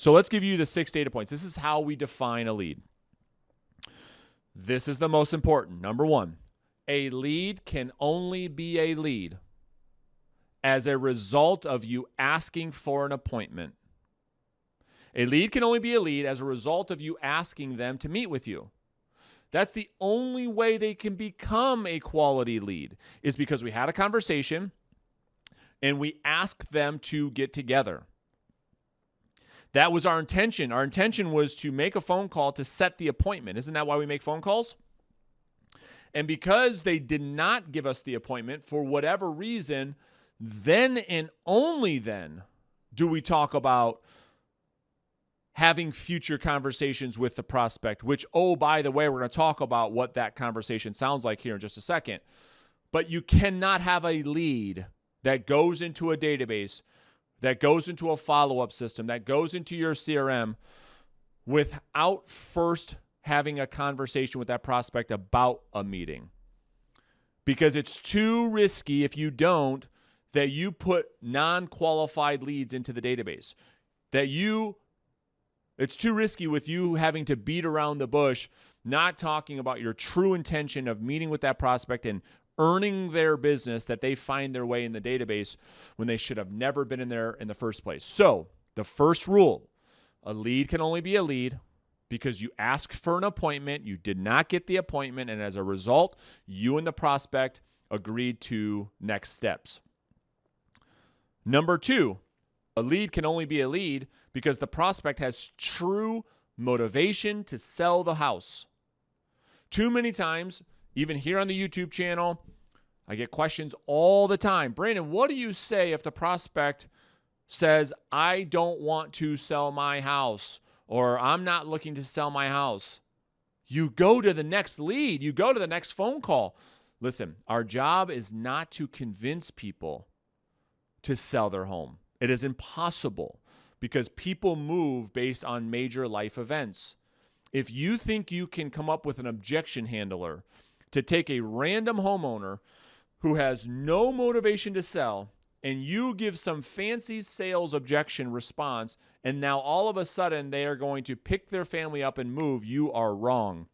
So let's give you the 6 data points. This is how we define a lead. This is the most important. Number 1, a lead can only be a lead as a result of you asking for an appointment. A lead can only be a lead as a result of you asking them to meet with you. That's the only way they can become a quality lead, is because we had a conversation and we asked them to get together. That was our intention. Our intention was to make a phone call to set the appointment. Isn't that why we make phone calls? And because they did not give us the appointment for whatever reason, then and only then do we talk about having future conversations with the prospect, which, oh, by the way, we're going to talk about what that conversation sounds like here in just a second. But you cannot have a lead that goes into a database, that goes into a follow-up system, that goes into your CRM without first having a conversation with that prospect about a meeting. Because it's too risky if you don't, that you put non-qualified leads into the database. It's too risky with you having to beat around the bush, not talking about your true intention of meeting with that prospect and earning their business, that they find their way in the database when they should have never been in there in the first place. So the first rule, a lead can only be a lead because you asked for an appointment, you did not get the appointment, and as a result, you and the prospect agreed to next steps. Number 2, a lead can only be a lead because the prospect has true motivation to sell the house. Too many times, even here on the YouTube channel, I get questions all the time. Brandon, what do you say if the prospect says, I don't want to sell my house, or I'm not looking to sell my house? You go to the next lead. You go to the next phone call. Listen, our job is not to convince people to sell their home. It is impossible because people move based on major life events. If you think you can come up with an objection handler to take a random homeowner who has no motivation to sell, and you give some fancy sales objection response, and now all of a sudden they are going to pick their family up and move, you are wrong.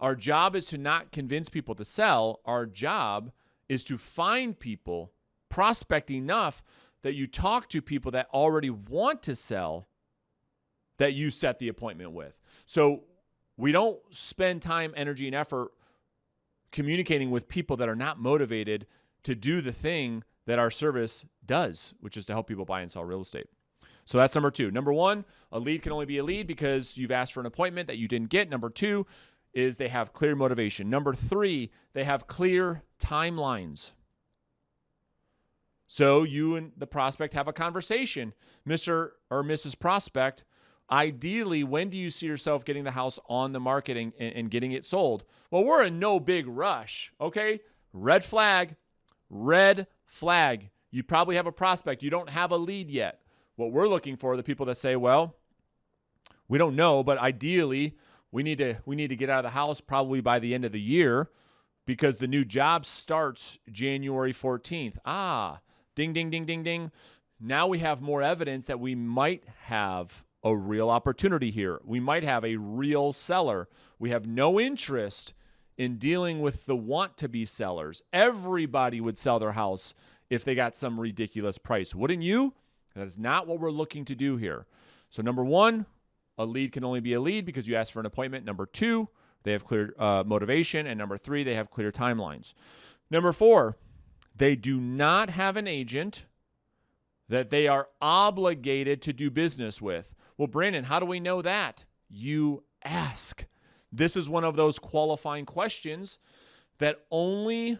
Our job is to not convince people to sell. Our job is to find people, prospect enough that you talk to people that already want to sell, that you set the appointment with. So we don't spend time, energy, and effort communicating with people that are not motivated to do the thing that our service does, which is to help people buy and sell real estate. So that's number 2. Number 1, a lead can only be a lead because you've asked for an appointment that you didn't get. Number 2 is they have clear motivation. Number 3, they have clear timelines. So you and the prospect have a conversation. Mr. or Mrs. Prospect, ideally, when do you see yourself getting the house on the market and getting it sold? Well, we're in no big rush, okay? Red flag, red flag. You probably have a prospect. You don't have a lead yet. What we're looking for are the people that say, well, we don't know, but ideally, we need to get out of the house probably by the end of the year because the new job starts January 14th. Ding, ding, ding, ding, ding. Now we have more evidence that we might have a real opportunity here. We might have a real seller. We have no interest in dealing with the want-to-be sellers. Everybody would sell their house if they got some ridiculous price. Wouldn't you? That is not what we're looking to do here. So number 1, a lead can only be a lead because you asked for an appointment. Number 2, they have clear motivation. And number 3, they have clear timelines. Number 4, they do not have an agent that they are obligated to do business with. Well, Brandon, how do we know that? You ask. This is one of those qualifying questions that only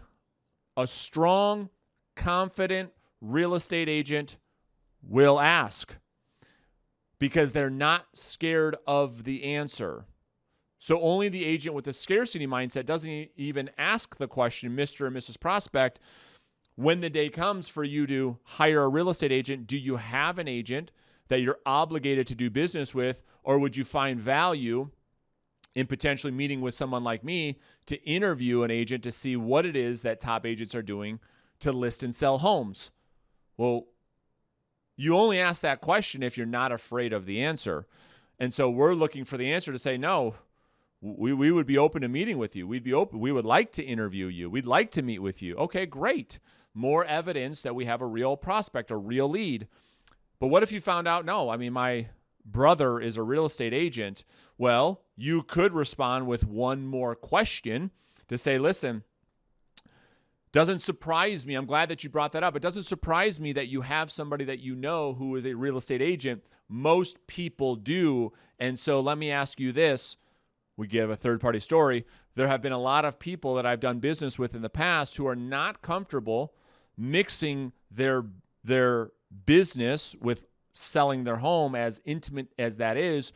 a strong, confident real estate agent will ask because they're not scared of the answer. So only the agent with a scarcity mindset doesn't even ask the question, Mr. and Mrs. Prospect, when the day comes for you to hire a real estate agent, do you have an agent that you're obligated to do business with, or would you find value in potentially meeting with someone like me to interview an agent to see what it is that top agents are doing to list and sell homes? Well, You only ask that question if you're not afraid of the answer. And so we're looking for the answer to say, no, we would be open to meeting with you. We'd be open. We would like to interview you. We'd like to meet with you. Okay, great. More evidence that we have a real prospect, a real lead. But what if you found out, no, I mean, my brother is a real estate agent? Well, you could respond with one more question to say, listen, doesn't surprise me. I'm glad that you brought that up. It doesn't surprise me that you have somebody that you know who is a real estate agent. Most people do. And so let me ask you this. We give a third-party story. There have been a lot of people that I've done business with in the past who are not comfortable mixing their business with selling their home, as intimate as that is,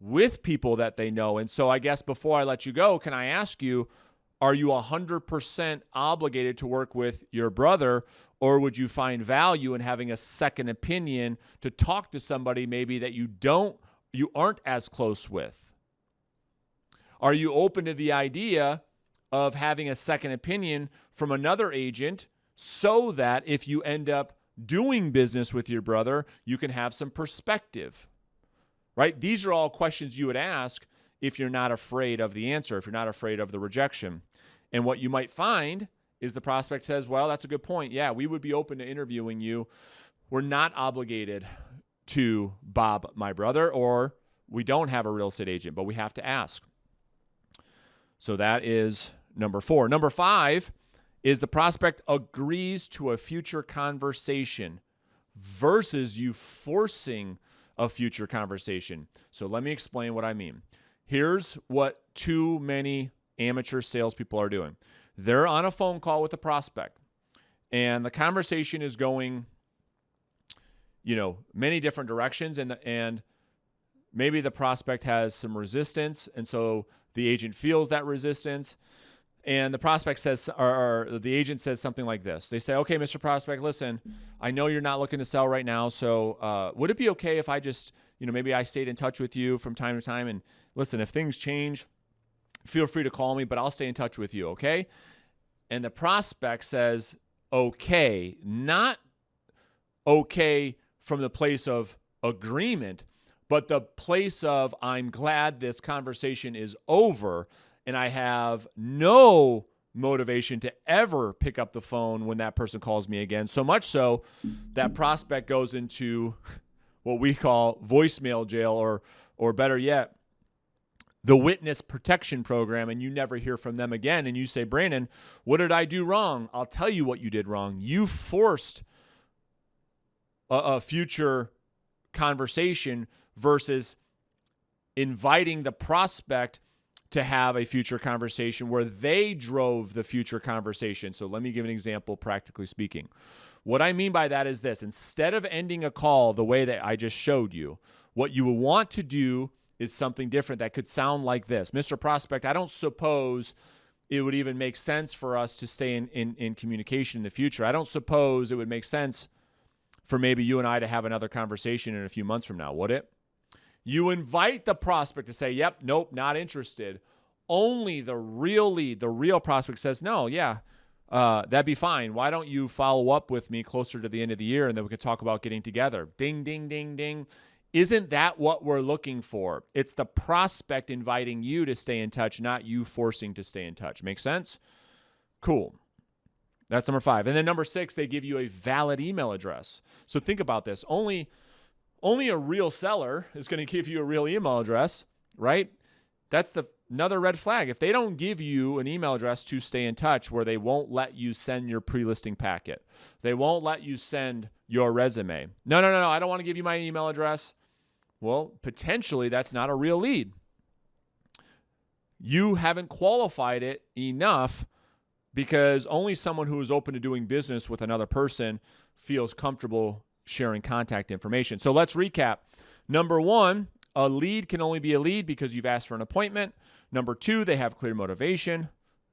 with people that they know. And so I guess before I let you go, can I ask you, are you 100% obligated to work with your brother, or would you find value in having a second opinion to talk to somebody maybe that you aren't as close with? Are you open to the idea of having a second opinion from another agent so that if you end up doing business with your brother, you can have some perspective, right? These are all questions you would ask if you're not afraid of the answer, if you're not afraid of the rejection. And what you might find is the prospect says, well, that's a good point. Yeah, we would be open to interviewing you. We're not obligated to Bob, my brother, or we don't have a real estate agent, but we have to ask. So that is number 4. Number 5 is the prospect agrees to a future conversation versus you forcing a future conversation. So let me explain what I mean. Here's what too many amateur salespeople are doing. They're on a phone call with a prospect, and the conversation is going, many different directions, and maybe the prospect has some resistance, and so the agent feels that resistance, and the prospect says, or the agent says something like this. They say, okay, Mr. Prospect, listen, I know you're not looking to sell right now, so would it be okay if I just, maybe I stayed in touch with you from time to time, and listen, if things change, feel free to call me, but I'll stay in touch with you, okay? And the prospect says, okay, not okay from the place of agreement, but the place of I'm glad this conversation is over and I have no motivation to ever pick up the phone when that person calls me again. So much so that prospect goes into what we call voicemail jail, or better yet, the witness protection program, and you never hear from them again. And you say, Brandon, what did I do wrong? I'll tell you what you did wrong. You forced a future conversation versus inviting the prospect to have a future conversation where they drove the future conversation. So let me give an example, practically speaking. What I mean by that is this. Instead of ending a call the way that I just showed you, what you will want to do is something different that could sound like this. Mr. Prospect, I don't suppose it would even make sense for us to stay in communication in the future. I don't suppose it would make sense for maybe you and I to have another conversation in a few months from now, would it? You invite the prospect to say, yep, nope, not interested. Only the real lead, the real prospect says, no, yeah, that'd be fine. Why don't you follow up with me closer to the end of the year and then we could talk about getting together? Ding, ding, ding, ding. Isn't that what we're looking for? It's the prospect inviting you to stay in touch, not you forcing to stay in touch. Make sense? Cool. That's number 5. And then number 6, they give you a valid email address. So think about this. Only a real seller is going to give you a real email address, right? That's another red flag. If they don't give you an email address to stay in touch, where they won't let you send your pre-listing packet, they won't let you send your resume. No, I don't want to give you my email address. Well, potentially that's not a real lead. You haven't qualified it enough, because only someone who is open to doing business with another person feels comfortable sharing contact information. So let's recap. Number 1, a lead can only be a lead because you've asked for an appointment. Number 2, they have clear motivation.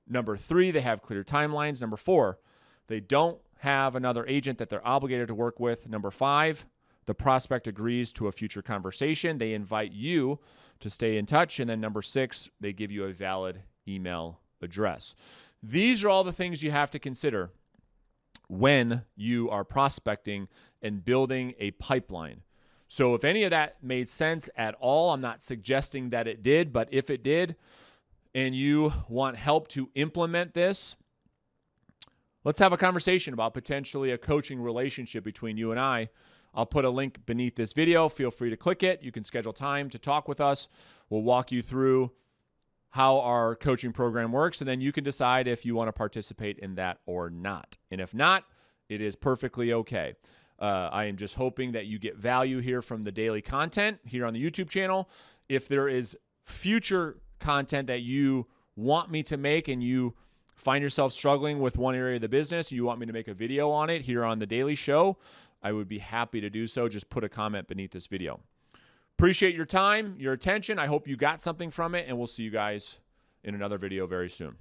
Number 3, they have clear timelines. Number 4, they don't have another agent that they're obligated to work with. Number 5, the prospect agrees to a future conversation. They invite you to stay in touch. And then number 6, they give you a valid email address. These are all the things you have to consider when you are prospecting and building a pipeline. So if any of that made sense at all, I'm not suggesting that it did, but if it did, and you want help to implement this, let's have a conversation about potentially a coaching relationship between you and I. I'll put a link beneath this video. Feel free to click it. You can schedule time to talk with us. We'll walk you through how our coaching program works, and then you can decide if you want to participate in that or not. And if not, it is perfectly okay. I am just hoping that you get value here from the daily content here on the YouTube channel. If there is future content that you want me to make and you find yourself struggling with one area of the business, you want me to make a video on it here on the daily show, I would be happy to do so. Just put a comment beneath this video. Appreciate your time, your attention. I hope you got something from it, and we'll see you guys in another video very soon.